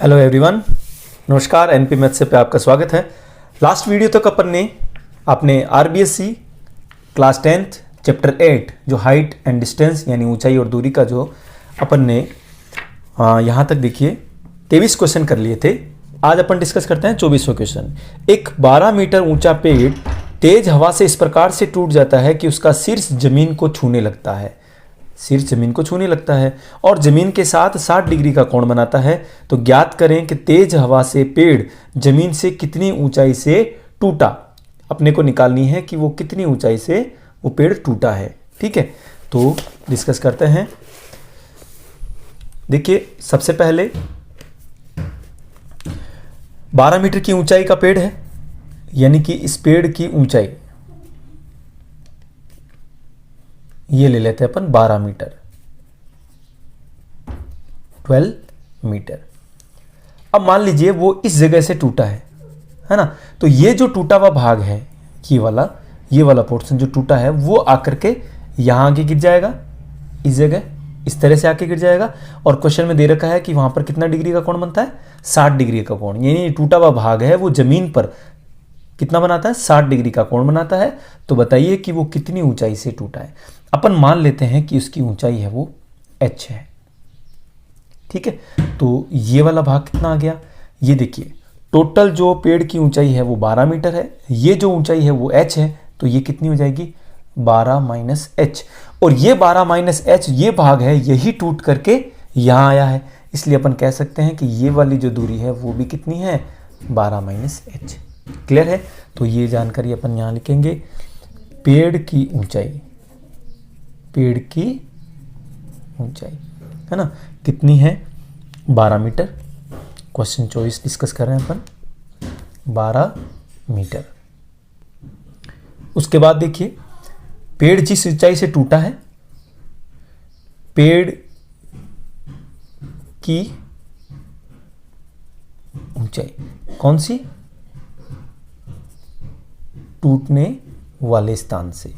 Hello everyone, नमस्कार। NP maths से पे आपका स्वागत है। लास्ट वीडियो तक अपन ने अपने आरबीएससी क्लास 10th चैप्टर 8 जो हाइट एंड डिस्टेंस यानी ऊंचाई और दूरी का जो अपन ने यहाँ तक देखिए 23 क्वेश्चन कर लिए थे। आज अपन डिस्कस करते हैं 24वां क्वेश्चन। एक 12 मीटर ऊंचा पेड़ तेज हवा से इस प्रकार से टूट जाता है कि उसका शीर्ष जमीन को छूने लगता है। शीर्ष जमीन को छूने लगता है और जमीन के साथ 60 डिग्री का कोण बनाता है। तो ज्ञात करें कि तेज हवा से पेड़ जमीन से कितनी ऊंचाई से टूटा। अपने को निकालनी है कि वो कितनी ऊंचाई से वो पेड़ टूटा है। ठीक है, तो डिस्कस करते हैं। देखिए, सबसे पहले 12 मीटर की ऊंचाई का पेड़ है, यानी कि इस पेड़ की ऊंचाई ये ले लेते हैं अपन 12 मीटर, 12 मीटर। अब मान लीजिए वो इस जगह से टूटा है ना। तो ये जो टूटा हुआ भाग है, ये वाला पोर्शन जो टूटा है वो आकर के यहां आके गिर जाएगा, इस जगह इस तरह से आके गिर जाएगा। और क्वेश्चन में दे रखा है कि वहां पर कितना डिग्री का कोण बनता है, 60 डिग्री का कोण। यानी टूटा हुआ भाग है वो जमीन पर कितना बनाता है, 60 डिग्री का कोण बनाता है। तो बताइए कि वो कितनी ऊंचाई से टूटा है। अपन मान लेते हैं कि उसकी ऊंचाई है वो h है। ठीक है, तो ये वाला भाग कितना आ गया, ये देखिए टोटल जो पेड़ की ऊंचाई है वो 12 मीटर है। ये जो ऊंचाई है वो h है, तो ये कितनी हो जाएगी 12 माइनस h। और ये 12 माइनस h ये भाग है, यही टूट करके यहां आया है। इसलिए अपन कह सकते हैं कि ये वाली जो दूरी है वो भी कितनी है, 12 माइनस h। क्लियर है। तो ये जानकारी अपन यहां लिखेंगे। पेड़ की ऊंचाई है ना कितनी है, 12 मीटर। क्वेश्चन 24 डिस्कस कर रहे हैं अपन, 12 मीटर। उसके बाद देखिए, पेड़ जिस ऊंचाई से टूटा है, पेड़ की ऊंचाई कौन सी, टूटने वाले स्थान से,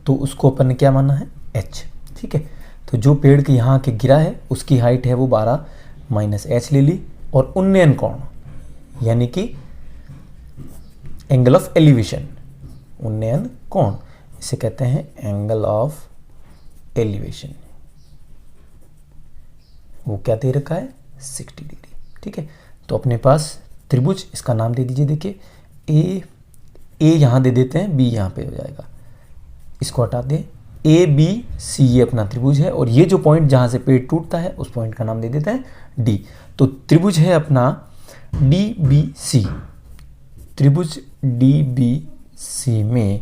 तो उसको अपन ने क्या माना है, h। ठीक है, तो जो पेड़ के यहाँ के गिरा है उसकी हाइट है वो 12 माइनस h ले ली। और उन्नयन कोण यानी कि एंगल ऑफ एलिवेशन, उन्नयन कोण इसे कहते हैं एंगल ऑफ एलिवेशन, वो क्या दे रखा है, 60 डिग्री। ठीक है, तो अपने पास त्रिभुज, इसका नाम दे दीजिए। देखिए ए यहां दे देते हैं, बी यहां पे हो जाएगा, इसको हटा दें। ए बी सी ये अपना त्रिभुज है, और ये जो पॉइंट जहां से पेड़ टूटता है उस पॉइंट का नाम दे देते हैं डी। तो त्रिभुज है अपना डी बी सी। त्रिभुज डी बी सी में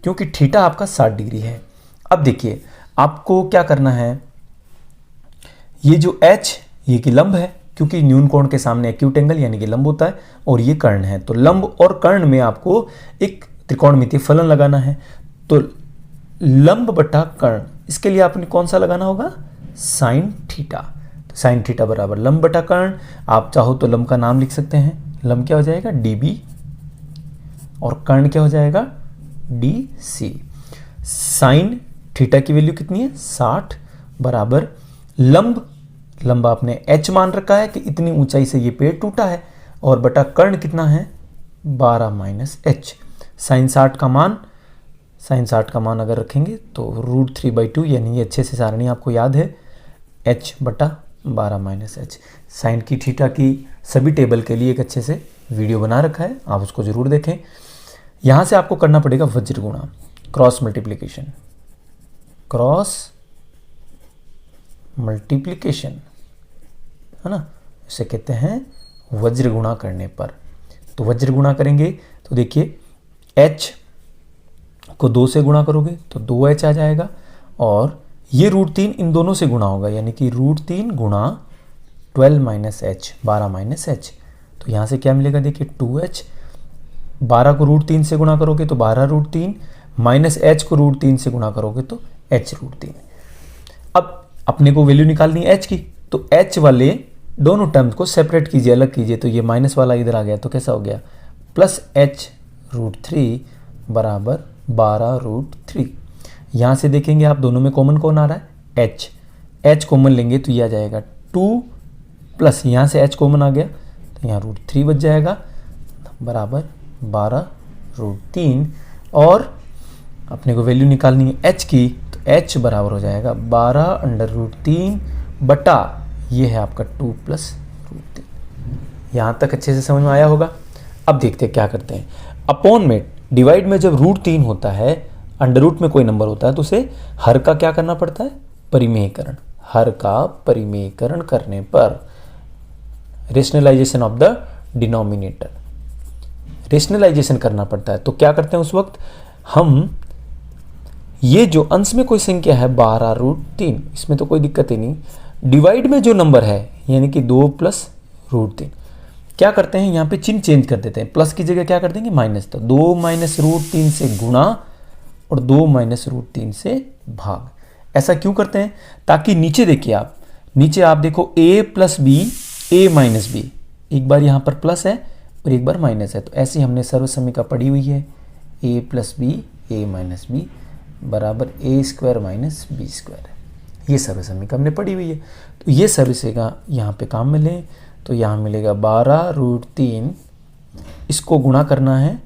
क्योंकि थीटा आपका 60 डिग्री है। अब देखिए आपको क्या करना है, ये जो एच ये की लंब है, क्योंकि न्यून कोण के सामने एक्यूट एंगल यानी कि लंब होता है, और ये कर्ण है। तो लंब और कर्ण में आपको एक त्रिकोणमितीय फलन लगाना है। तो लंब बटा कर्ण, इसके लिए आपने कौन सा लगाना होगा, साइन थीटा। तो साइन थीटा बराबर लंब बटा कर्ण। आप चाहो तो लंब का नाम लिख सकते हैं, लंब क्या हो जाएगा db, और कर्ण क्या हो जाएगा dc। साइन थीटा की वैल्यू कितनी है, 60 बराबर लंब आपने h मान रखा है कि इतनी ऊंचाई से ये पेड़ टूटा है, और बटा कर्ण कितना है 12 माइनस h। साइन 60 का मान अगर रखेंगे तो √3/2, यानी ये अच्छे से सारणी आपको याद है, h बटा 12 माइनस h। साइन की थीटा की सभी टेबल के लिए एक अच्छे से वीडियो बना रखा है, आप उसको जरूर देखें। यहां से आपको करना पड़ेगा वज्र गुणा, क्रॉस मल्टीप्लिकेशन है ना, इसे कहते हैं वज्र गुणा करने पर। तो वज्र गुणा करेंगे तो देखिए h को 2 से गुणा करोगे तो 2h आ जाएगा, और ये √3 इन दोनों से गुणा होगा, यानी कि √3 गुणा 12 माइनस h, 12 माइनस h। तो यहाँ से क्या मिलेगा, देखिए 2h। 12 को √3 से गुणा करोगे तो 12√3, माइनस h को √3 से गुणा करोगे तो h√3। अब अपने को वैल्यू निकालनी है h की, तो h वाले दोनों टर्म्स को सेपरेट कीजिए, अलग कीजिए। तो ये माइनस वाला इधर आ गया, तो कैसा हो गया, प्लस h√3 बराबर 12√3। यहाँ से देखेंगे आप दोनों में कॉमन कौन आ रहा है, h कॉमन लेंगे तो ये आ जाएगा 2 प्लस यहाँ से h कॉमन आ गया तो यहाँ √3 बच जाएगा बराबर 12√3 और अपने को वैल्यू निकालनी है h की तो h बराबर हो जाएगा 12√3 बटा ये है आपका 2 प्लस √3। यहाँ तक अच्छे से समझ में आया होगा। अब देखते हैं क्या करते हैं। अपॉन में डिवाइड में जब √3 होता है, अंडर रूट में कोई नंबर होता है तो उसे हर का क्या करना पड़ता है, परिमेयकरण। हर का परिमेयकरण करने पर rationalisation of the denominator, rationalisation करना पड़ता है। तो क्या करते हैं उस वक्त हम, ये जो अंश में कोई संख्या है 12√3, इसमें तो कोई दिक्कत ही नहीं। डिवाइड में जो नंबर है यानी कि 2 प्लस √3, क्या करते हैं यहाँ पे चिन्ह चेंज कर देते हैं, प्लस की जगह क्या कर देंगे माइनस। तो 2 माइनस √3 से गुणा और 2 माइनस √3 से भाग। ऐसा क्यों करते हैं, ताकि नीचे देखिए आप, नीचे आप देखो a plus B a minus B, एक बार यहाँ पर प्लस है और एक बार माइनस है। तो ऐसी हमने सर्वसमीका पढ़ी हुई है a plus B a minus B बराबर a² माइनस b²। ये सर्वसमीका हमने पढ़ी हुई है। तो ये सर्वसमीका यहाँ पे काम में लें तो यहाँ मिलेगा 12√3, इसको गुणा करना है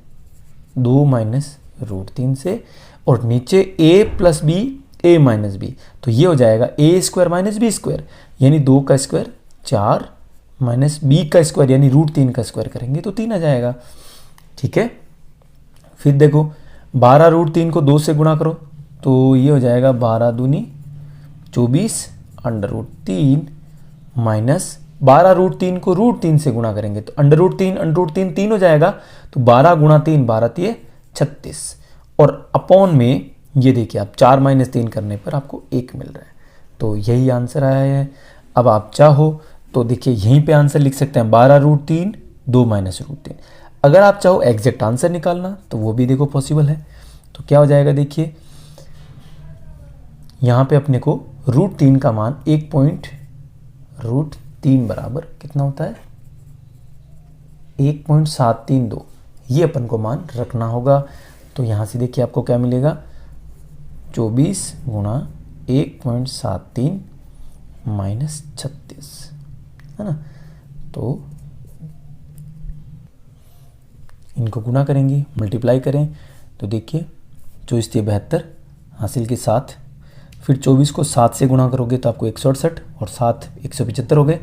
2 माइनस √3 से और नीचे a plus B a minus B, तो ये हो जाएगा a² माइनस b², यानी 2 का स्क्वायर 4 माइनस b का स्क्वायर यानी √3 का स्क्वायर करेंगे तो 3 आ जाएगा। ठीक है, फिर देखो 12√3 को 2 से गुणा करो तो ये हो जाएगा 12 दूनी 24 √3 माइनस 12√3 को √3 से गुणा करेंगे तो √3 3 हो जाएगा। तो 12 गुणा 3 12 3 36 और अपॉन में ये देखिए आप 4 माइनस 3 करने पर आपको 1 मिल रहा है। तो यही आंसर आया है। अब आप चाहो तो देखिए यहीं पे आंसर लिख सकते हैं 12√3 2 माइनस √3। अगर आप चाहो एग्जैक्ट आंसर निकालना तो वो भी देखो पॉसिबल है। तो क्या हो जाएगा देखिए, यहाँ पे अपने को √3 का मान 1.√3 बराबर कितना होता है 1.732, ये अपन को मान रखना होगा। तो यहाँ से देखिए आपको क्या मिलेगा 24 गुणा 1.73 माइनस 36, है ना। तो इनको गुणा करेंगे, मल्टीप्लाई करें तो देखिए 24 3 72 हासिल के 7, फिर 24 को 7 से गुणा करोगे तो आपको 168 और 7 175 हो गए,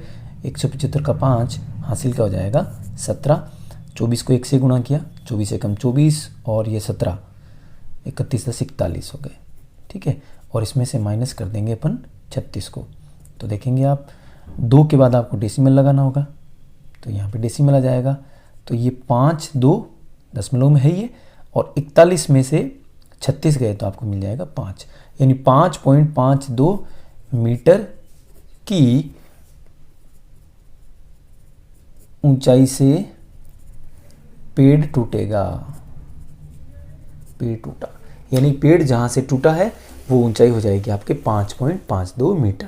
175 का 5 हासिल का हो जाएगा 17। 24 को 1 से गुणा किया, 24 एकम 24 और ये 17 31 10 41 हो गए। ठीक है, और इसमें से माइनस कर देंगे अपन 36 को। तो देखेंगे आप 2 के बाद आपको डेसिमल लगाना होगा तो यहाँ पे डेसिमल आ जाएगा। तो ये 5 2 दशमलव में है ये, और 41 में से 36 गए तो आपको मिल जाएगा 5, यानी 5.52 मीटर की ऊंचाई से पेड़ टूटेगा। पेड़ टूटा यानी पेड़ जहां से टूटा है वो ऊंचाई हो जाएगी आपके 5.52 मीटर।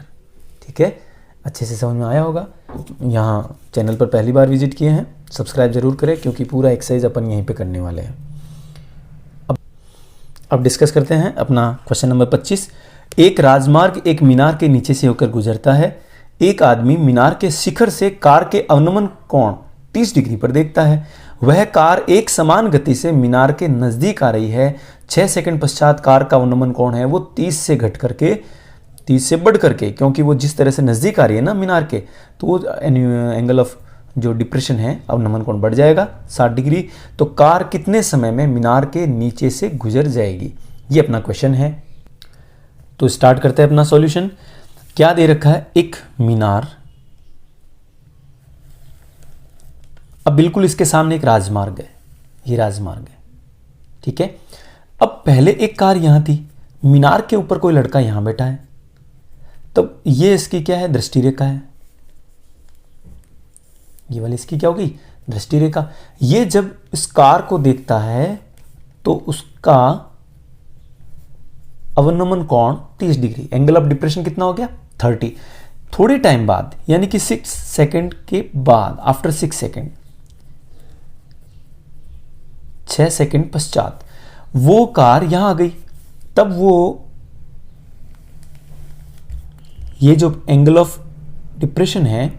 ठीक है, अच्छे से समझ में आया होगा। यहाँ चैनल पर पहली बार विजिट किए हैं सब्सक्राइब जरूर करें क्योंकि पूरा एक्सरसाइज अपन यहीं पे करने वाले हैं। अब डिस्कस करते हैं अपना क्वेश्चन नंबर 25। एक राजमार्ग एक मीनार के नीचे से होकर गुजरता है। एक आदमी मीनार के शिखर से कार के अवनमन कोण 30 डिग्री पर देखता है। वह कार एक समान गति से मीनार के नजदीक आ रही है। 6 सेकंड पश्चात कार का अवनमन कोण है वो 30 से घट करके 30 से बढ़ करके, क्योंकि वो जिस तरह से नजदीक आ रही है ना मीनार के, तो वो एंगल ऑफ जो डिप्रेशन है अवनमन कोण बढ़ जाएगा 60 डिग्री। तो कार कितने समय में मीनार के नीचे से गुजर जाएगी, ये अपना क्वेश्चन है। तो स्टार्ट करते हैं अपना सॉल्यूशन। क्या दे रखा है, एक मीनार, अब बिल्कुल इसके सामने एक राजमार्ग है, ये राजमार्ग है। ठीक है, अब पहले एक कार यहां थी, मीनार के ऊपर कोई लड़का यहां बैठा है, तब ये इसकी क्या है, दृष्टि रेखा है। ये वाली इसकी क्या होगी, दृष्टि रेखा। ये जब इस कार को देखता है तो उसका अवनमन कोण 30 डिग्री, एंगल ऑफ डिप्रेशन कितना हो गया 30। थोड़े टाइम बाद यानी कि 6 सेकंड के बाद, आफ्टर 6 सेकंड, 6 सेकंड पश्चात वो कार यहां आ गई। तब वो ये जो एंगल ऑफ डिप्रेशन है,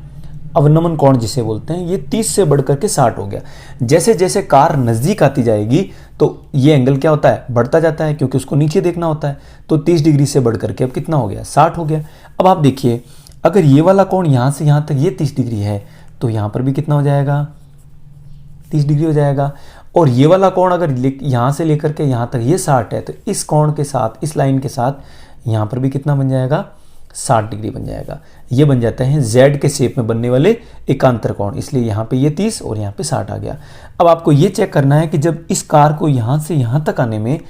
अवनमन कोण जिसे बोलते हैं, ये 30 से बढ़कर के 60 हो गया। जैसे जैसे कार नज़दीक आती जाएगी तो ये एंगल क्या होता है, बढ़ता जाता है, क्योंकि उसको नीचे देखना होता है। तो 30 डिग्री से बढ़ करके अब कितना हो गया, 60 हो गया। अब आप देखिए, अगर ये वाला कोण यहाँ से यहाँ तक ये 30 डिग्री है तो यहाँ पर भी कितना हो जाएगा, 30 डिग्री हो जाएगा। और ये वाला कोण अगर यहाँ से लेकर के यहाँ तक ये 60 है, तो इस कोण के साथ, इस लाइन के साथ यहाँ पर भी कितना बन जाएगा, 60 डिग्री बन जाएगा। ये बन जाते हैं Z के शेप में बनने वाले एकांतर कोण, इसलिए यहाँ पे ये 30 और यहाँ पे 60 आ गया। अब आपको ये चेक करना है कि जब इस कार को यहाँ से यहाँ तक आने में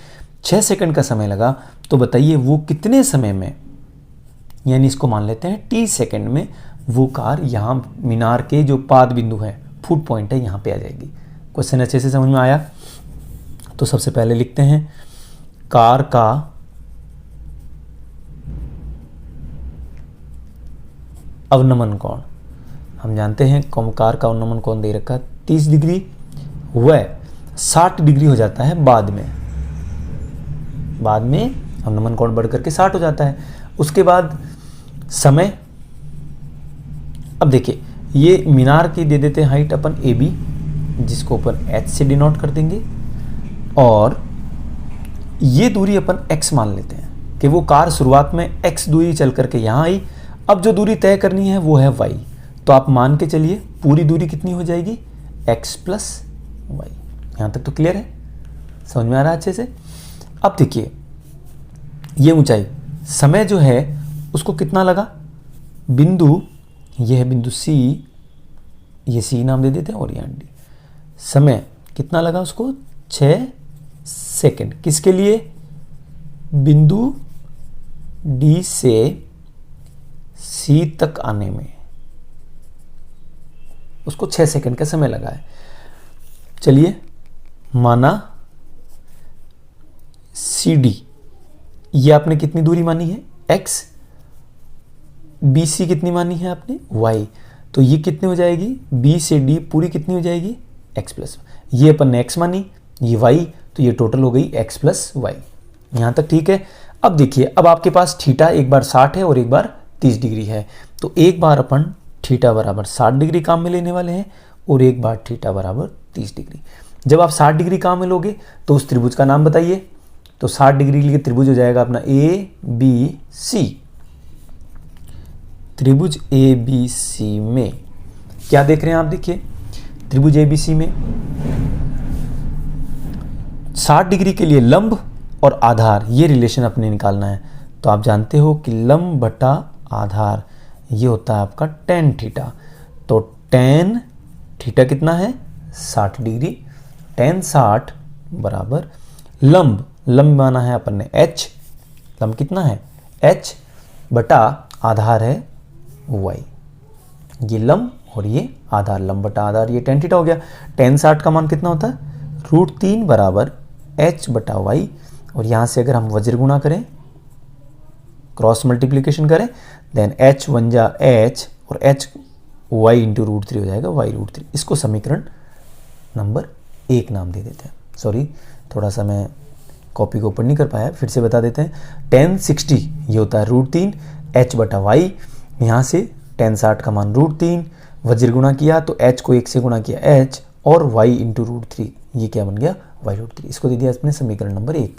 6 सेकंड का समय लगा, तो बताइए वो कितने समय में, यानी इसको मान लेते हैं T सेकंड में, वो कार यहाँ मीनार के जो पाद बिंदु है, फुट पॉइंट है, यहाँ पे आ जाएगी। क्वेश्चन अच्छे से समझ में आया? तो सबसे पहले लिखते हैं कार का अवनमन कोण। हम जानते हैं कार का अवनमन कोण दे रखा है 30 डिग्री, वह 60 डिग्री हो जाता है बाद में अवनमन कोण बढ़ करके 60 हो जाता है। उसके बाद समय, अब देखिए ये मीनार की दे देते हैं हाइट अपन AB, जिसको अपन H से डिनोट कर देंगे, और ये दूरी अपन X मान लेते हैं कि वो कार शुरुआत में X दूरी चल करके यहाँ आई। अब जो दूरी तय करनी है वो है Y, तो आप मान के चलिए पूरी दूरी कितनी हो जाएगी, X प्लस Y। यहाँ तक तो क्लियर है, समझ में आ रहा है अच्छे से? अब देखिए ये ऊंचाई, समय जो है उसको कितना लगा, बिंदु ये है बिंदु C, ये C नाम दे देते हैं, और यहाँ D। समय कितना लगा उसको, 6 सेकंड। किसके लिए, बिंदु D से C तक आने में उसको 6 सेकंड का समय लगा है। चलिए माना CD, ये आपने कितनी दूरी मानी है, X, BC कितनी मानी है आपने, Y, तो ये कितनी हो जाएगी, B से D पूरी कितनी हो जाएगी, X प्लस, ये अपन ने X मानी, ये Y, तो ये टोटल हो गई X प्लस Y। यहाँ तक ठीक है? अब देखिए, अब आपके पास थीटा एक बार 60 है और एक बार 30 डिग्री है, तो एक बार अपन थीटा बराबर 60 डिग्री काम में लेने वाले हैं और एक बार थीटा बराबर 30 डिग्री। जब आप 60 डिग्री काम में लोगे तो उस त्रिभुज का नाम बताइए। तो 60 डिग्री के लिए त्रिभुज हो जाएगा अपना ABC। त्रिभुज ABC में क्या देख रहे हैं आप, देखिए त्रिभुज ABC में 60 डिग्री के लिए लंब और आधार, ये रिलेशन अपने निकालना है। तो आप जानते हो कि लंब बटा आधार ये होता है आपका tan थीटा। तो tan थीटा कितना है, 60 डिग्री, tan 60 बराबर लंब माना है अपन ने H, लंब कितना है H बटा आधार है Y। ये लंब और ये आधार, लंब बटा आधार, ये tan थीटा हो गया। tan 60 का मान कितना होता है, √3 बराबर H बटा Y, और यहाँ से अगर हम वज्र गुणा करें, क्रॉस मल्टीप्लिकेशन करें, देन H 1 जा H और H Y इंटू √3 हो जाएगा Y √3। इसको समीकरण नंबर 1 नाम दे देते हैं। सॉरी, थोड़ा सा मैं कॉपी को ऊपर नहीं कर पाया, फिर से बता देते हैं। tan 60 ये होता है √3 H बटा Y, यहाँ से tan 60 का मान √3, वज्र गुणा किया तो H को 1 से गुणा किया H, और Y इंटू √3, ये क्या बन गया Y √3। इसको दे दिया अपने समीकरण नंबर 1।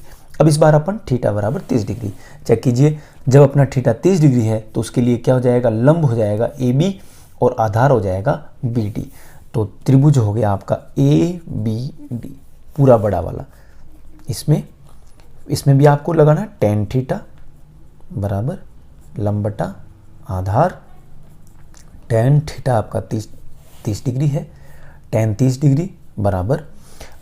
अब इस बार अपन थीटा बराबर 30 डिग्री चेक कीजिए। जब अपना थीटा 30 डिग्री है तो उसके लिए क्या हो जाएगा, लंब हो जाएगा AB और आधार हो जाएगा BD। तो त्रिभुज हो गया आपका ABD पूरा बड़ा वाला। इसमें भी आपको लगाना tan थीटा बराबर लंब बटा आधार, tan थीटा आपका 30 डिग्री है, tan 30 डिग्री बराबर,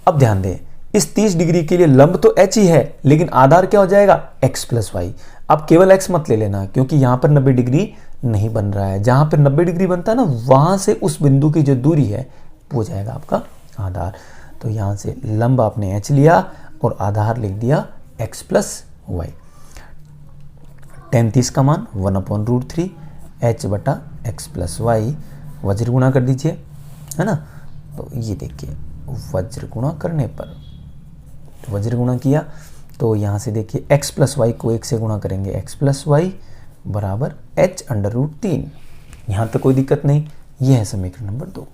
अब ध्यान दें इस 30 डिग्री के लिए लंब तो H ही है लेकिन आधार क्या हो जाएगा X प्लस Y। अब केवल X मत ले लेना क्योंकि यहाँ पर 90 डिग्री नहीं बन रहा है, जहाँ पर 90 डिग्री बनता है ना वहाँ से उस बिंदु की जो दूरी है वो हो जाएगा आपका आधार। तो यहाँ से लंब आपने H लिया और आधार लिख दिया X प्लस Y। tan 30 का मान 1/√3 H बटा X प्लस Y, वज्र गुणा कर दीजिए, है ना। तो ये देखिए वज्र गुणा करने पर, वज्र गुणा किया तो यहाँ से देखिए x प्लस वाई को 1 से गुणा करेंगे, x प्लस वाई बराबर h √3। यहाँ तक कोई दिक्कत नहीं। यह है समीकरण नंबर 2।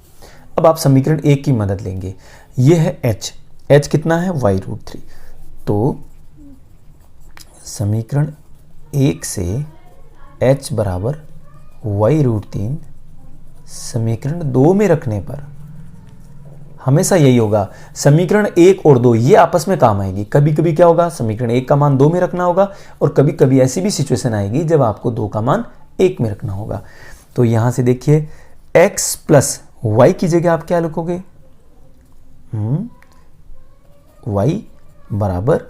अब आप समीकरण 1 की मदद लेंगे। यह है h, h कितना है y√3। तो समीकरण 1 से h बराबर y√3 समीकरण 2 में रखने पर हमेशा यही होगा। समीकरण 1 और 2 ये आपस में काम आएगी। कभी कभी क्या होगा, समीकरण 1 का मान 2 में रखना होगा, और कभी कभी ऐसी भी सिचुएशन आएगी जब आपको 2 का मान 1 में रखना होगा। तो यहां से देखिए x प्लस वाई की जगह आप क्या लिखोगे, y बराबर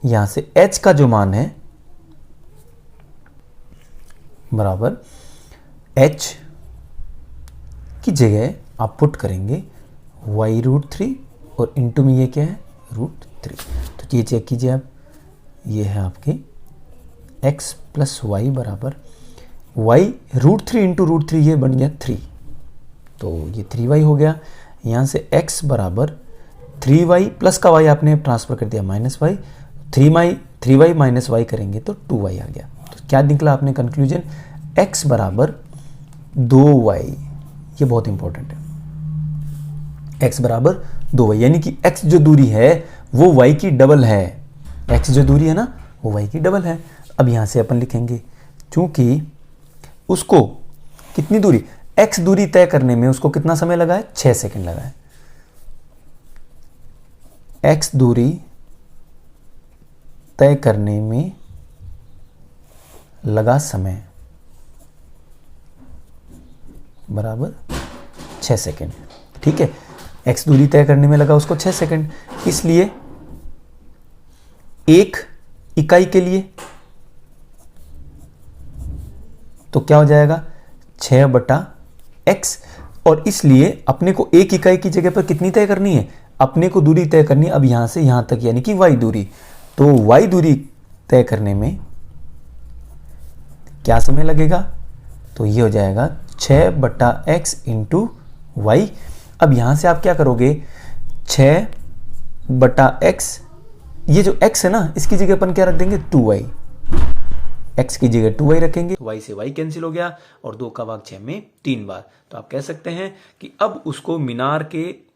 यहां से h का जो मान है बराबर h की जगह आप पुट करेंगे y√3 और इंटू में ये क्या है √3। तो ये चेक कीजिए आप, ये है आपके x प्लस वाई बराबर y√3 इंटू √3, ये बन गया 3। तो ये 3y हो गया। यहाँ से x बराबर 3y प्लस का y आपने ट्रांसफर कर दिया -y, 3y माइनस y करेंगे तो 2y आ गया। तो क्या निकला आपने कंक्लूजन, x बराबर 2y। ये बहुत इंपॉर्टेंट है, x बराबर 2y, यानी कि x जो दूरी है वो y की डबल है। x जो दूरी है ना वो y की डबल है। अब यहां से अपन लिखेंगे, चूंकि उसको कितनी दूरी, x दूरी तय करने में उसको कितना समय लगा है, 6 सेकंड लगा है। x दूरी तय करने में लगा समय बराबर 6 सेकंड। ठीक है, x दूरी तय करने में लगा उसको 6 सेकंड, इसलिए 1 इकाई के लिए तो क्या हो जाएगा 6/x, और इसलिए अपने को 1 इकाई की जगह पर कितनी तय करनी है, अपने को दूरी तय करनी है अब यहां से यहां तक, यानी कि y दूरी। तो y दूरी तय करने में क्या समय लगेगा, तो ये हो जाएगा 6/x इंटू वाई। अब यहां से आप क्या करोगे, 6/x, ये जो x है ना इसकी जगह अपन क्या रख देंगे 2y, x की जगह 2y रखेंगे, y से y कैंसिल हो गया और 2 का भाग 6 में 3 बार। तो आप कह सकते हैं कि अब उसको मीनार के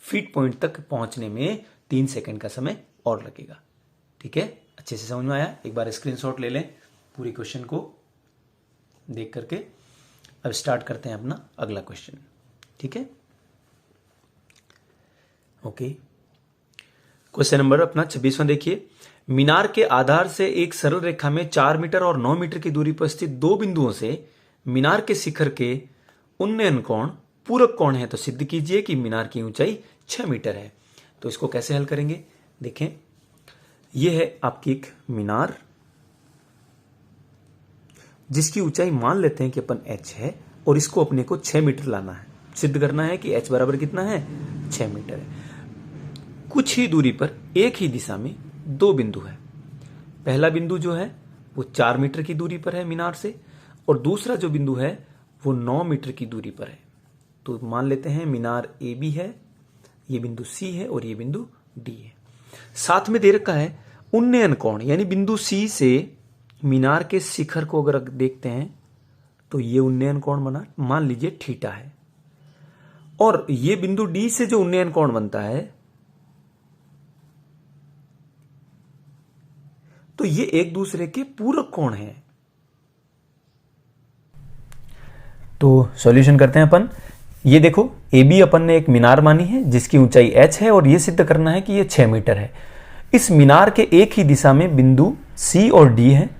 फीट पॉइंट तक पहुंचने में 3 सेकंड का समय और लगेगा। ठीक है, अच्छे से समझ में आया। एक बार स्क्रीनशॉट ले लें पूरी क्वेश्चन को देख करके। अब स्टार्ट करते हैं अपना अगला क्वेश्चन। ठीक है, ओके। क्वेश्चन नंबर अपना 26वां देखिए, मीनार के आधार से एक सरल रेखा में 4 मीटर और 9 मीटर की दूरी पर स्थित 2 बिंदुओं से मीनार के शिखर के उन्नयन कोण पूरक कोण है, तो सिद्ध कीजिए कि मीनार की ऊंचाई 6 मीटर है। तो इसको कैसे हल करेंगे, देखें, यह है आपकी एक मीनार जिसकी ऊंचाई मान लेते हैं कि अपन h है, और इसको अपने को 6 मीटर लाना है, सिद्ध करना है कि h बराबर कितना है 6 मीटर है। कुछ ही दूरी पर एक ही दिशा में 2 बिंदु है। पहला बिंदु जो है वो 4 मीटर की दूरी पर है मीनार से, और दूसरा जो बिंदु है वो 9 मीटर की दूरी पर है। तो मान लेते हैं मीनार ए बी है, ये बिंदु सी है और ये बिंदु डी है। साथ में दे रखा है उन्नयन कोण, यानी बिंदु सी से मीनार के शिखर को अगर देखते हैं तो ये उन्नयन कोण बना, मान लीजिए थीटा है, और ये बिंदु डी से जो उन्नयन कोण बनता है तो ये एक दूसरे के पूरक कोण हैं। तो सॉल्यूशन करते हैं अपन। ये देखो, ए बी अपन ने एक मीनार मानी है जिसकी ऊंचाई h है, और ये सिद्ध करना है कि ये 6 मीटर है। इस मीनार के एक ही दिशा में बिंदु c और d है।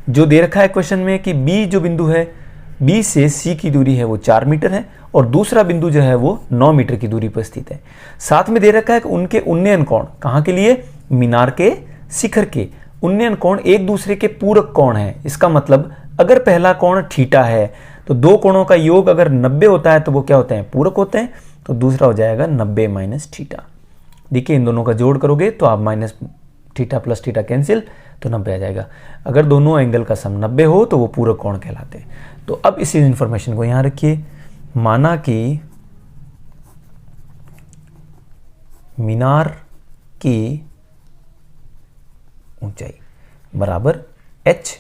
जो दे रखा है क्वेश्चन में कि b जो बिंदु है, b से c की दूरी है वो 4 मीटर है, और दूसरा बिंदु जो है वो 9 मीटर की दूरी पर स्थित है। साथ में दे रखा है कि उनके उन्नयन कोण, कहां के लिए, मीनार के शिखर के उन्नयन कोण एक दूसरे के पूरक कोण है। इसका मतलब अगर पहला कोण थीटा है तो 2 कोणों का योग अगर 90 होता है तो वो क्या होते हैं, पूरक होते हैं। तो दूसरा हो जाएगा 90 माइनस थीटा। देखिए, इन दोनों का जोड़ करोगे तो आप minus theta plus theta cancel, तो 90 आ जाएगा। अगर दोनों एंगल का सम 90 हो तो वो पूरक कोण कहलाते हैं। तो अब इसी इंफॉर्मेशन को यहां रखिए, माना कि मीनार की ऊंचाई बराबर h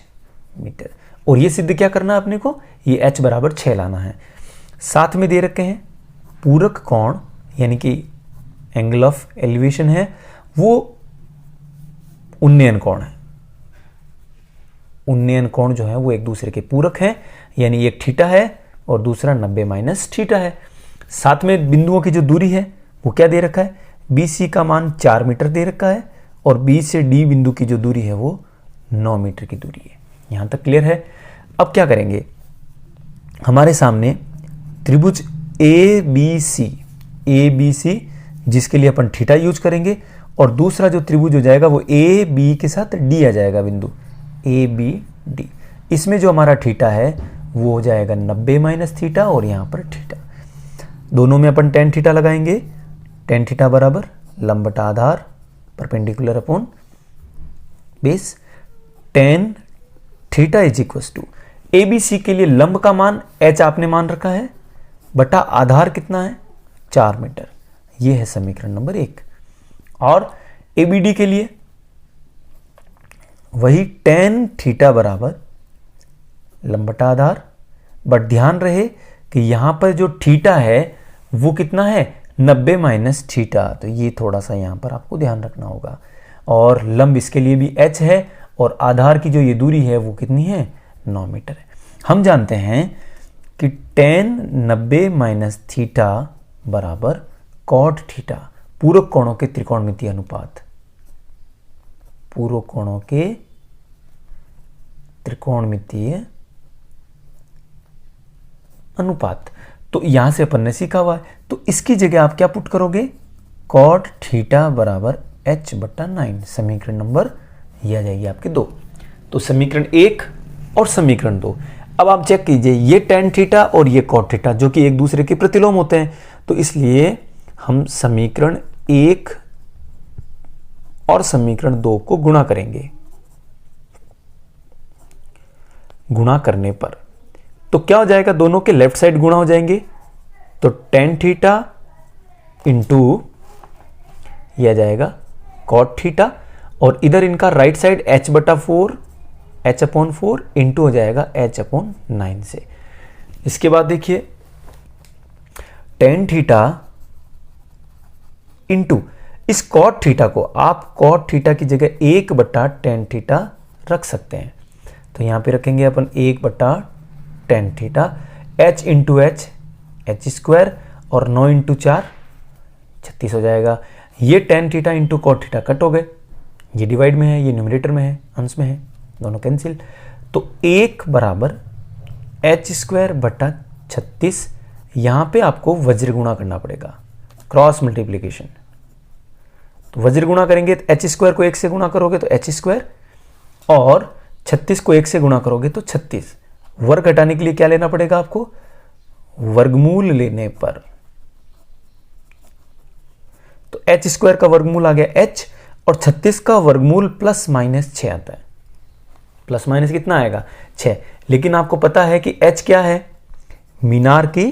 मीटर, और ये सिद्ध क्या करना है अपने को, ये h बराबर 6 लाना है। साथ में दे रखे हैं पूरक कोण, यानी कि एंगल ऑफ एलिवेशन है, वो उन्नयन कोण है। उन्नयन कोण जो है वो एक दूसरे के पूरक है, यानी एक थीटा है और दूसरा 90 माइनस थीटा है। साथ में बिंदुओं की जो दूरी है वो क्या दे रखा है, BC का मान 4 मीटर दे रखा है और B से D बिंदु की जो दूरी है वो 9 मीटर की दूरी है। यहां तक क्लियर है। अब क्या करेंगे, हमारे सामने त्रिभुज ABC जिसके लिए अपन थीटा यूज करेंगे, और दूसरा जो त्रिभुज हो जाएगा वो AB के साथ D आ जाएगा, बिंदु ABD। इसमें जो हमारा थीटा है वो हो जाएगा 90 माइनस थीटा और यहां पर थीटा। दोनों में अपन tan थीटा लगाएंगे। tan थीटा बराबर लंब बटा आधार perpendicular upon base. tan theta is equal to ABC के लिए लंब का मान h आपने मान रखा है बटा आधार कितना है 4 मीटर। यह है समीकरण नंबर 1। और ABD के लिए वही tan थीटा बराबर लंब बटा आधार, बट ध्यान रहे कि यहां पर जो थीटा है वो कितना है 90 माइनस थीटा, तो ये थोड़ा सा यहां पर आपको ध्यान रखना होगा। और लंब इसके लिए भी h है और आधार की जो ये दूरी है वो कितनी है 9 मीटर है। हम जानते हैं कि tan 90 माइनस थीटा बराबर cot थीटा, पूरक कोणों के त्रिकोणमितीय अनुपात, पूरक कोणों के त्रिकोणमितीय अनुपात। तो यहां से अपन ने सीखा हुआ है, तो इसकी जगह आप क्या पुट करोगे, cot थीटा बराबर h बटा 9। समीकरण नंबर ये आ जाएगी आपके 2। तो समीकरण 1 और समीकरण 2। अब आप चेक कीजिए, ये tan थीटा और ये cot थीटा जो कि एक दूसरे के प्रतिलोम होते हैं, तो इसलिए हम समीकरण 1 और समीकरण 2 को गुणा करेंगे। गुणा करने पर तो क्या हो जाएगा, दोनों के लेफ्ट साइड गुणा हो जाएंगे, तो tan थीटा इंटू यह आ जाएगा cot थीटा, और इधर इनका राइट साइड h बटा 4 h अपॉन 4 इंटू हो जाएगा h अपॉन 9 से। इसके बाद देखिए tan थीटा इंटू इस cot थीटा को आप cot थीटा की जगह 1 बटा tan थीटा रख सकते हैं, तो यहां पे रखेंगे अपन 1 बटा tan theta, h into h square और 9 इंटू 4 36 हो जाएगा। ये tan theta into cot theta cut हो गए, ये डिवाइड में है, ये न्यूमरेटर में है, अंश में है, दोनों कैंसिल। तो 1 बराबर h स्क्वायर बटा 36, यहां पे आपको वज्र गुणा करना पड़ेगा, क्रॉस मल्टीप्लीकेशन। तो वज्र गुणा करेंगे तो h स्क्वायर को 1 से गुणा करोगे तो h स्क्वायर, और 36 को 1 से गुणा करोगे तो 36। वर्ग हटाने के लिए क्या लेना पड़ेगा आपको, वर्गमूल लेने पर। तो h स्क्वायर का वर्गमूल आ गया h, और 36 का वर्गमूल प्लस माइनस 6 आता है। प्लस माइनस कितना आएगा 6, लेकिन आपको पता है कि h क्या है, मीनार की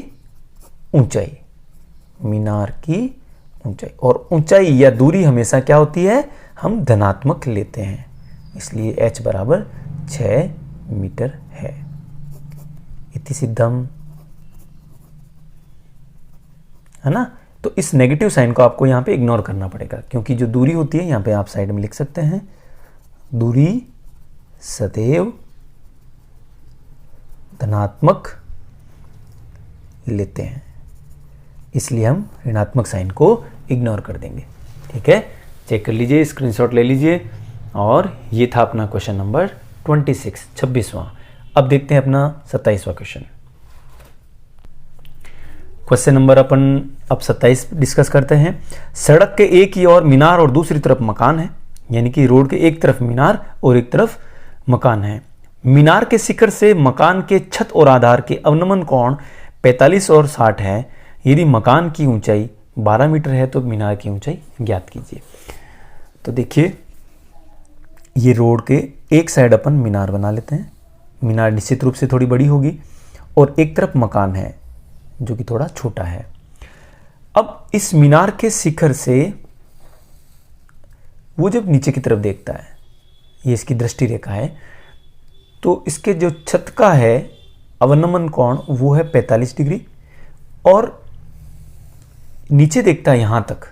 ऊंचाई, मीनार की ऊंचाई, और ऊंचाई या दूरी हमेशा क्या होती है, हम धनात्मक लेते हैं, इसलिए h बराबर 6 मीटर है। इति सिद्धम, है ना। तो इस नेगेटिव साइन को आपको यहां पे इग्नोर करना पड़ेगा, क्योंकि जो दूरी होती है यहां पे आप साइड में लिख सकते हैं, दूरी सदैव धनात्मक लेते हैं, इसलिए हम ऋणात्मक साइन को इग्नोर कर देंगे। ठीक है, चेक कर लीजिए, स्क्रीनशॉट ले लीजिए। और ये था अपना क्वेश्चन नंबर 26वां। अब देखते हैं अपना 27वां क्वेश्चन। क्वेश्चन नंबर अपन अब 27 डिस्कस करते हैं। सड़क के एक ही ओर मीनार और दूसरी तरफ मकान है, यानी कि रोड के एक तरफ मीनार और एक तरफ मकान है। मीनार के शिखर से मकान के छत और आधार के अवनमन कोण 45 और 60 है। यदि मकान की ऊंचाई 12 मीटर है तो मीनार की ऊंचाई ज्ञात कीजिए। तो देखिए, ये रोड के एक साइड अपन मीनार बना लेते हैं। मीनार निश्चित रूप से थोड़ी बड़ी होगी, और एक तरफ मकान है जो कि थोड़ा छोटा है। अब इस मीनार के शिखर से वो जब नीचे की तरफ देखता है, ये इसकी दृष्टि रेखा है, तो इसके जो छत का है अवनमन कोण वो है 45 डिग्री, और नीचे देखता है यहां तक,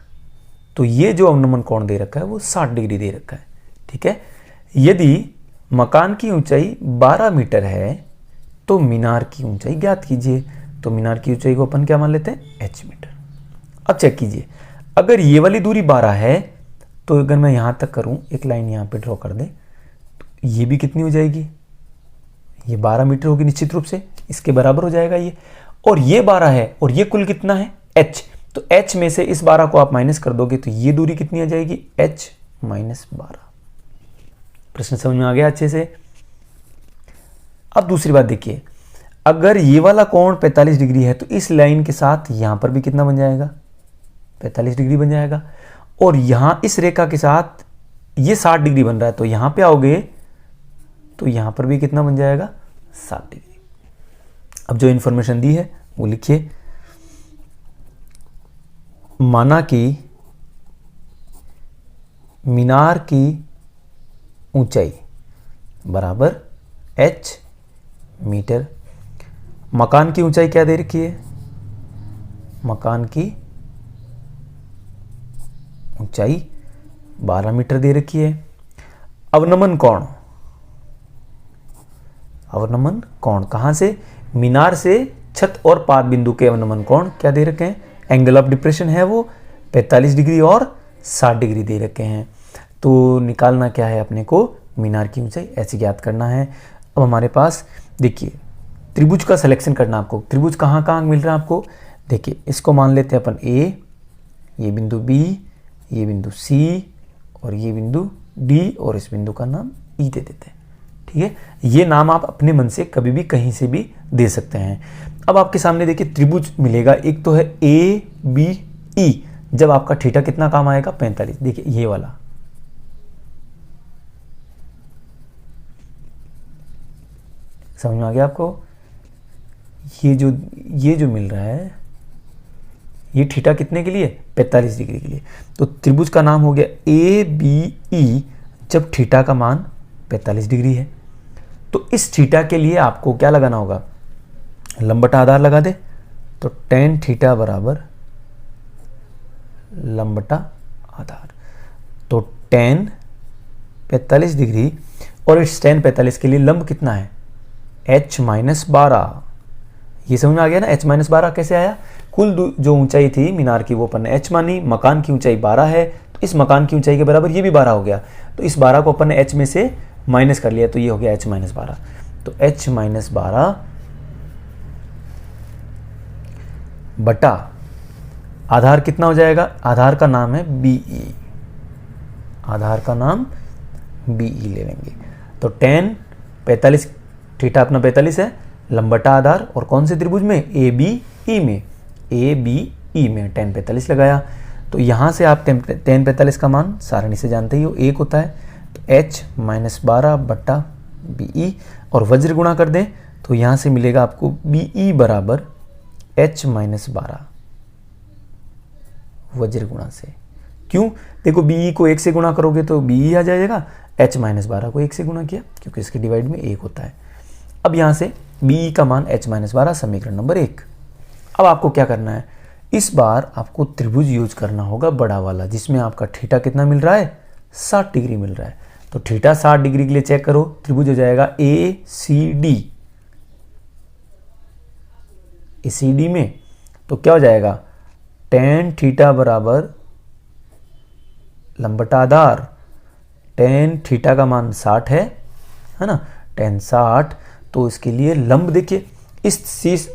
तो ये जो अवनमन कोण दे रखा है वो 60 डिग्री दे रखा है। ठीक है, यदि मकान की ऊंचाई 12 मीटर है तो मीनार की ऊंचाई ज्ञात कीजिए। तो मीनार की ऊंचाई को अपन क्या मान लेते हैं, h मीटर। अब चेक कीजिए, अगर ये वाली दूरी 12 है तो अगर मैं यहां तक करूं, एक लाइन यहां पे ड्रॉ कर दें, तो ये भी कितनी हो जाएगी, ये 12 मीटर होगी निश्चित रूप से, इसके बराबर हो जाएगा ये। और ये 12 है और ये कुल कितना है, h। तो h में से इस 12 को आप माइनस कर दोगे तो ये दूरी कितनी आ जाएगी, h माइनस 12। प्रश्न समझ में आ गया अच्छे से। अब दूसरी बात देखिए, अगर ये वाला कोण 45 डिग्री है तो इस लाइन के साथ यहां पर भी कितना बन जाएगा, 45 डिग्री बन जाएगा। और यहां इस रेखा के साथ ये 60 डिग्री बन रहा है, तो यहां पे आओगे तो यहां पर भी कितना बन जाएगा, 60 डिग्री। अब जो इंफॉर्मेशन दी है वो लिखिए, माना कि मीनार की ऊंचाई बराबर h मीटर, मकान की ऊंचाई क्या दे रखी है, मकान की ऊंचाई 12 मीटर दे रखी है। अवनमन कोण, अवनमन कोण कहां से, मीनार से छत और पाद बिंदु के अवनमन कोण क्या दे रखे हैं, एंगल ऑफ डिप्रेशन है वो 45 डिग्री और 60 डिग्री दे रखे हैं। तो निकालना क्या है अपने को, मीनार की ऊंचाई ऐसे ज्ञात करना है। अब हमारे पास देखिए त्रिभुज का सिलेक्शन करना, आपको त्रिभुज कहाँ कहाँ मिल रहा है आपको, देखिए इसको मान लेते हैं अपन A, ये बिंदु B, ये बिंदु C और ये बिंदु D, और इस बिंदु का नाम E दे देते हैं। ठीक है, ये नाम आप अपने मन से कभी भी कहीं से भी दे सकते हैं। अब आपके सामने देखिए त्रिभुज मिलेगा, एक तो है ABE, जब आपका थीटा कितना काम आएगा, 45। देखिए ये वाला, समझ में आ गया आपको, ये जो मिल रहा है ये थीटा कितने के लिए, 45 डिग्री के लिए। तो त्रिभुज का नाम हो गया ABE जब थीटा का मान 45 डिग्री है। तो इस थीटा के लिए आपको क्या लगाना होगा, लंब बटा आधार लगा दे, तो tan थीटा बराबर लंब बटा आधार। तो tan 45 डिग्री, और इस tan 45 के लिए लंब कितना है, h माइनस 12। ये समझ में आ गया ना, h माइनस 12 कैसे आया, कुल जो ऊंचाई थी मीनार की वो अपन ने h मानी, मकान की ऊंचाई 12 है, तो इस मकान की ऊंचाई के बराबर ये भी 12 हो गया, तो इस 12 को अपन ने h में से माइनस कर लिया, तो ये हो गया h माइनस 12। तो h माइनस 12 बटा आधार कितना हो जाएगा, आधार का नाम है BE, आधार का नाम BE ले लेंगे। तो tan 45, थीटा अपना 45 है, लंब बटा आधार, और कौन से त्रिभुज में, ABE में, ABE में tan 45 लगाया। तो यहाँ से आप tan 45 का मान सारणी से जानते ही हो, 1 होता है, तो h माइनस 12 बटा BE, और वज्र गुणा कर दें तो यहाँ से मिलेगा आपको BE बराबर h माइनस 12 वज्र गुणा से। क्यों, देखो BE को 1 से गुणा करोगे तो BE आ जाएगा, h माइनस 12 को 1 से गुणा किया क्योंकि इसके डिवाइड में 1 होता है। अब यहाँ से BE का मान h माइनस 12, समीकरण नंबर 1। अब आपको क्या करना है, इस बार आपको त्रिभुज यूज करना होगा बड़ा वाला, जिसमें आपका थीटा कितना मिल रहा है, 60 डिग्री मिल रहा है। तो थीटा 60 डिग्री के लिए चेक करो, त्रिभुज हो जाएगा ACD, ACD में तो क्या हो जाएगा, tan थीटा बराबर लंब बटा आधार, tan थीटा का मान 60 है ना, tan 60, तो इसके लिए लंब देखिए, इस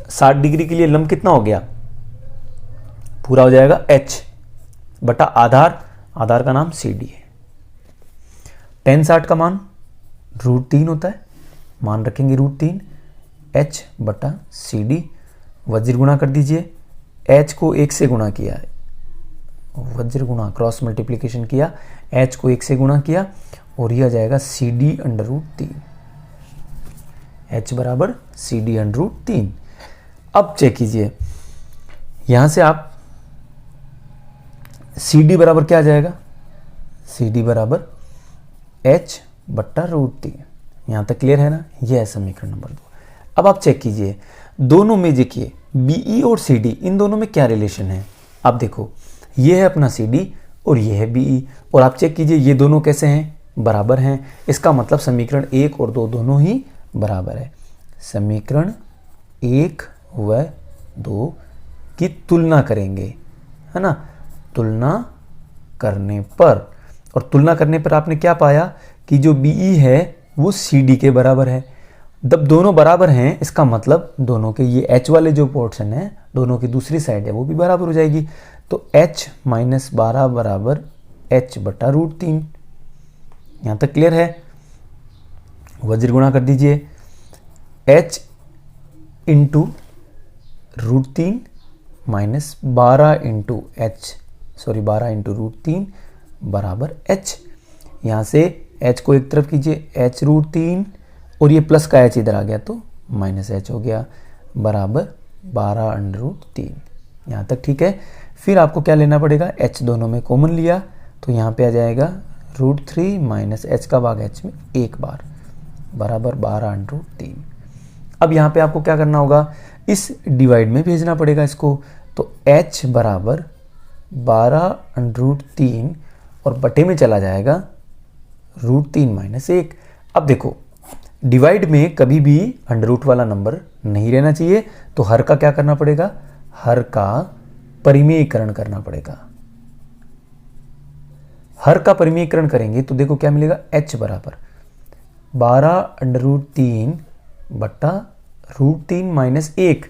60 डिग्री के लिए लंब कितना हो गया, पूरा हो जाएगा h बटा आधार, आधार का नाम CD है। tan 60 का मान √3 होता है, मान रखेंगे √3, h बटा CD, वज्र गुणा कर दीजिए, h को 1 से गुणा किया है, वज्र गुणा क्रॉस मल्टीप्लिकेशन किया, h को 1 से गुणा किया, और यह आ जाएगा CD अंडर √3, h बराबर CD अंडर √3। अब चेक कीजिए, यहां से आप CD बराबर क्या आ जाएगा, CD बराबर h बट्टा √3, यहाँ तक क्लियर है ना, ये है समीकरण नंबर 2। अब आप चेक कीजिए दोनों में, देखिए BE और CD इन दोनों में क्या रिलेशन है। आप देखो ये है अपना CD और ये है BE, और आप चेक कीजिए ये दोनों कैसे हैं, बराबर हैं। इसका मतलब समीकरण 1 और 2 दोनों ही बराबर है। समीकरण 1 व 2 की तुलना करेंगे, है ना। तुलना करने पर, और तुलना करने पर आपने क्या पाया कि जो BE है वो CD के बराबर है। जब दोनों बराबर हैं इसका मतलब दोनों के ये H वाले जो पोर्शन है, दोनों की दूसरी साइड है वो भी बराबर हो जाएगी। तो H माइनस 12 बराबर H बटा √3। यहाँ तक क्लियर है। वज्र गुणा कर दीजिए, H इंटू √3 माइनस 12 इंटू √3 बराबर H। यहाँ से H को एक तरफ कीजिए, H √3 और ये प्लस का H इधर आ गया तो माइनस H हो गया, बराबर 12√3। यहाँ तक ठीक है। फिर आपको क्या लेना पड़ेगा, H दोनों में कॉमन लिया तो यहाँ पे आ जाएगा √3 माइनस H का भाग H में एक बार, बराबर 12√3। अब यहाँ पे आपको क्या करना होगा, इस डिवाइड में भेजना पड़ेगा इसको। तो H बराबर 12√3 और बटे में चला जाएगा √3 माइनस 1। अब देखो डिवाइड में कभी भी अंडर वाला नंबर नहीं रहना चाहिए, तो हर का क्या करना पड़ेगा, हर का परिमेयीकरण करना पड़ेगा। हर का परिमेयीकरण करेंगे तो देखो क्या मिलेगा, H बराबर 12√3 बटा √3 माइनस 1।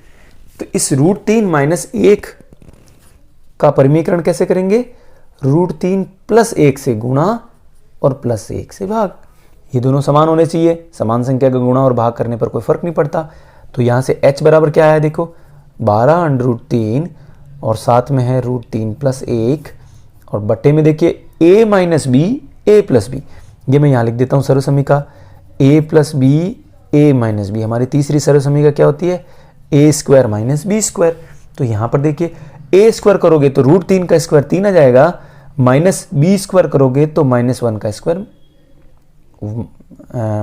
तो इस √3 माइनस 1 का परिमेयीकरण कैसे करेंगे, √3 प्लस 1 से गुणा और प्लस 1 से भाग। ये दोनों समान होने चाहिए, समान संख्या का गुणा और भाग करने पर कोई फर्क नहीं पड़ता। तो यहाँ से H बराबर क्या आया, देखो 12√3 और साथ में है √3 प्लस 1 और बट्टे में देखिए a minus B A plus B. ये मैं यहाँ लिख देता हूँ सर्वसमीका, a plus B A minus B. हमारी तीसरी सर्वसमीका क्या होती है, a square minus B square. तो यहाँ पर देखिए a स्क्वायर करोगे तो √3 का स्क्वायर 3 आ जाएगा, माइनस बी स्क्वायर करोगे तो -1 का स्क्वायर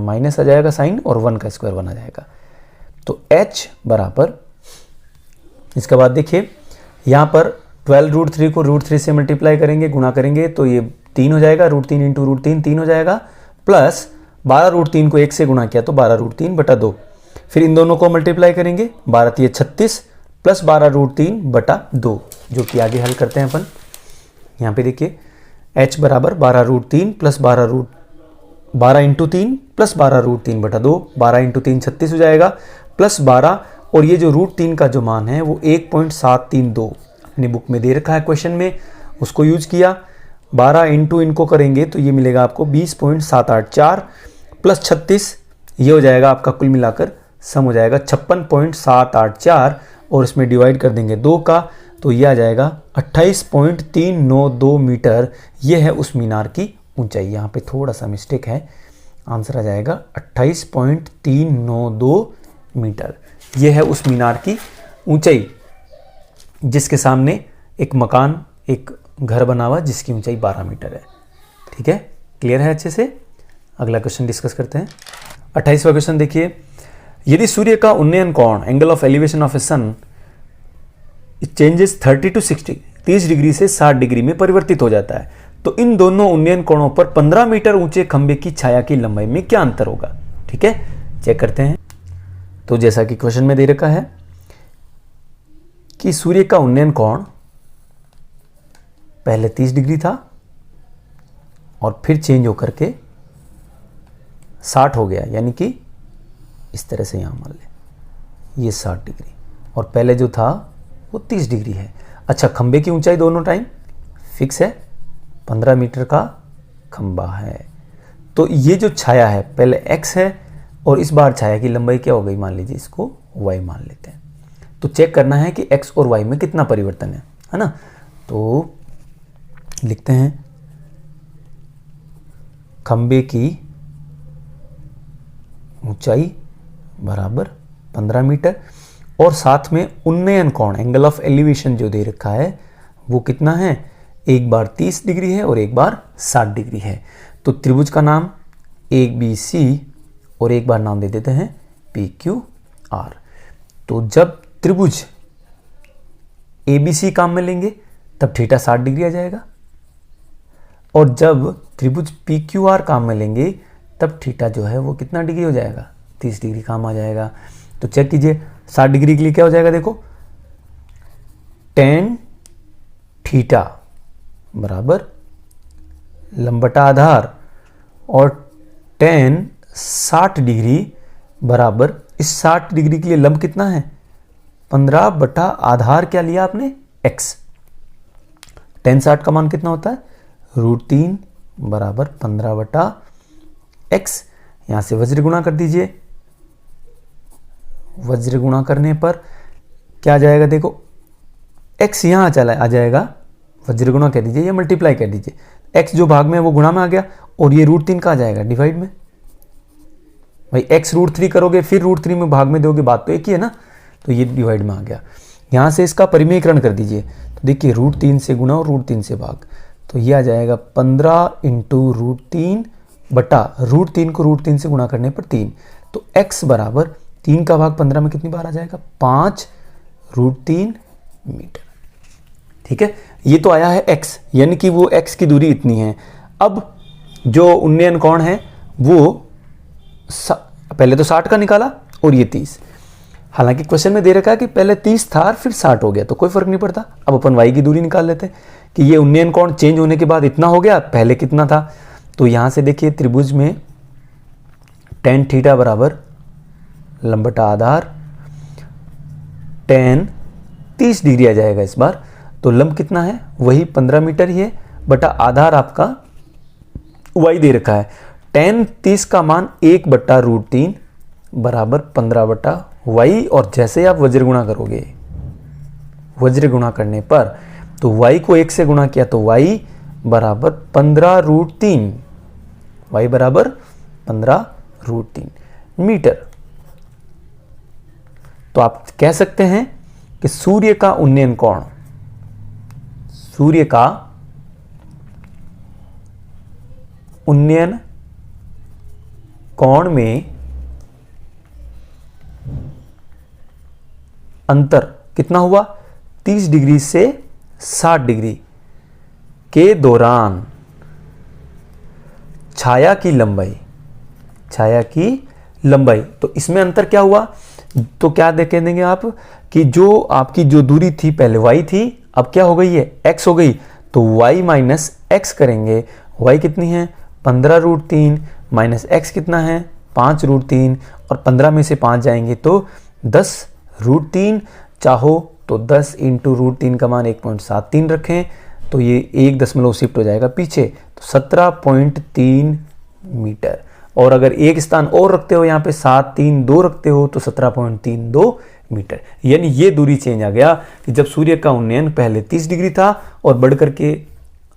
माइनस आ जाएगा साइन, और 1 का स्क्वायर 1 आ जाएगा। तो H बराबर, इसके बाद देखिए यहाँ पर 12√3 को √3 से मल्टीप्लाई करेंगे, गुणा करेंगे तो ये 3 हो जाएगा, √3 इंटू √3 3 हो जाएगा, प्लस 12√3 को 1 से गुणा किया तो 12√3 बटा 2। फिर इन दोनों को मल्टीप्लाई करेंगे, 12 36 प्लस 12√3 बटा 2, जो कि आगे हल करते हैं अपन। यहाँ पे देखिए H बराबर 12√3 प्लस 12 इंटू 3 प्लस 12√3 बटा 2, 12 इंटू 3 36 हो जाएगा, प्लस 12 और ये जो √3 का जो मान है वो 1.732 अपनी बुक में दे रखा है क्वेश्चन में, उसको यूज किया। 12 इंटू इनको करेंगे तो ये मिलेगा आपको 20.784 प्लस 36, ये हो जाएगा आपका कुल मिलाकर सम हो जाएगा 56.784, और इसमें डिवाइड कर देंगे 2 का तो ये आ जाएगा 28.392 मीटर। ये है उस मीनार की ऊंचाई। यहाँ पे थोड़ा सा मिस्टेक है, आंसर आ जाएगा 28.392 मीटर। ये है उस मीनार की ऊंचाई जिसके सामने एक मकान, एक घर बना हुआ जिसकी ऊंचाई 12 मीटर है। ठीक है, क्लियर है अच्छे से। अगला क्वेश्चन डिस्कस करते हैं। 28वां क्वेश्चन देखिए, यदि सूर्य का उन्नयन कोण angle of elevation of a sun changes 30 to 60 30 degree से 60 डिग्री में परिवर्तित हो जाता है, तो इन दोनों उन्नयन कोणों पर 15 मीटर ऊंचे खंबे की छाया की लंबाई में क्या अंतर होगा। ठीक है, चेक करते हैं। तो जैसा कि क्वेश्चन में दे रखा है कि सूर्य का उन्नयन कोण पहले 30 डिग्री था और फिर चेंज होकर के 60 हो गया, यानी कि इस तरह से यहां मान ले ये 60 डिग्री और पहले जो था वो 30 डिग्री है। अच्छा, खंबे की ऊंचाई दोनों टाइम फिक्स है, 15 मीटर का खंबा है। तो ये जो छाया है पहले x है और इस बार छाया की लंबाई क्या हो गई, मान लीजिए इसको y मान लेते हैं। तो चेक करना है कि x और y में कितना परिवर्तन है ना। तो लिखते हैं खंबे की ऊंचाई बराबर 15 मीटर और साथ में उन्नयन कोण एंगल ऑफ एलिवेशन जो दे रखा है वो कितना है, एक बार 30 डिग्री है और एक बार 60 डिग्री है। तो त्रिभुज का नाम ABC और एक बार नाम दे देते हैं PQR। तो जब त्रिभुज ABC काम में लेंगे तब थीटा 60 डिग्री आ जाएगा, और जब त्रिभुज PQR काम में लेंगे तब थीटा जो है वो कितना डिग्री हो जाएगा, 30 डिग्री काम आ जाएगा। तो चेक कीजिए 60 डिग्री के लिए क्या हो जाएगा, देखो tan थीटा बराबर लंब बटा आधार, और tan 60 डिग्री बराबर, इस 60 डिग्री के लिए लंब कितना है 15 बटा आधार क्या लिया आपने x। tan 60 का मान कितना होता है √3 बराबर 15 बटा x। यहां से वज्र गुणा कर दीजिए, वज्र गुणा करने पर क्या आ जाएगा, देखो x यहां चला आ जाएगा, वज्र गुणा कर दीजिए या मल्टीप्लाई कर दीजिए, x जो भाग में है वो गुणा में आ गया, और ये √3 का आ जाएगा डिवाइड में। भाई x √3 करोगे फिर √3 में भाग में दोगे, बात तो एक ही है ना, तो ये डिवाइड में आ गया। यहां से इसका परिमेयकरण कर दीजिए, तो देखिए √3 से गुणा और √3 से भाग, तो ये आ जाएगा 15 इंटू √3 बटा √3 को √3 से गुणा करने पर 3। तो x बराबर 3 का भाग 15 में कितनी बार आ जाएगा, 5 √3 मीटर। ठीक है, ये तो आया है x, यानी कि वो x की दूरी इतनी है। अब जो उन्नयन कोण है वो पहले तो 60 का निकाला और ये 30। हालांकि क्वेश्चन में दे रखा है कि पहले 30 था और फिर 60 हो गया, तो कोई फर्क नहीं पड़ता। अब अपन y की दूरी निकाल लेते हैं कि ये उन्नयन कोण चेंज होने के बाद इतना हो गया, पहले कितना था। तो यहां से देखिए त्रिभुज में tan थीटा बराबर लंब बटा आधार, tan 30 डिग्री आ जाएगा इस बार, तो लंब कितना है वही 15 मीटर ही है, बटा आधार आपका y दे रखा है। tan 30 का मान 1 बटा √3 बराबर 15 बटा y, और जैसे आप वज्र गुणा करोगे, वज्र गुणा करने पर तो y को 1 से गुणा किया तो y बराबर 15 √3, y बराबर 15 √3 मीटर। तो आप कह सकते हैं कि सूर्य का उन्नयन कोण, सूर्य का उन्नयन कोण में अंतर कितना हुआ, 30 डिग्री से 60 डिग्री के दौरान छाया की लंबाई, छाया की लंबाई, तो इसमें अंतर क्या हुआ, तो क्या कह देंगे आप कि जो आपकी जो दूरी थी पहले y थी, अब क्या हो गई है x हो गई, तो y माइनस एक्स करेंगे। y कितनी है 15 √3 माइनस x कितना है 5 √3, और 15 में से 5 जाएंगे तो 10 √3, चाहो तो 10 इंटू √3 का मान 1.73 रखें, तो ये 1 दशमलव शिफ्ट हो जाएगा पीछे, तो 17.3 मीटर। और अगर एक स्थान और रखते हो, यहाँ पे 732 रखते हो तो 17.32 मीटर। यानी ये दूरी चेंज आ गया कि जब सूर्य का उन्नयन पहले 30 डिग्री था और बढ़ करके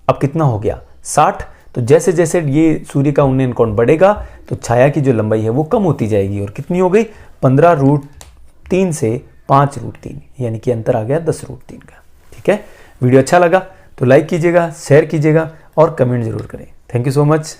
अब कितना हो गया 60, तो जैसे जैसे ये सूर्य का उन्नयन कोण बढ़ेगा तो छाया की जो लंबाई है वो कम होती जाएगी, और कितनी हो गई 15 √3 से 5 √3, यानी कि अंतर आ गया 10 √3 का। ठीक है, वीडियो अच्छा लगा तो लाइक कीजिएगा, शेयर कीजिएगा और कमेंट जरूर करें। Thank you so much.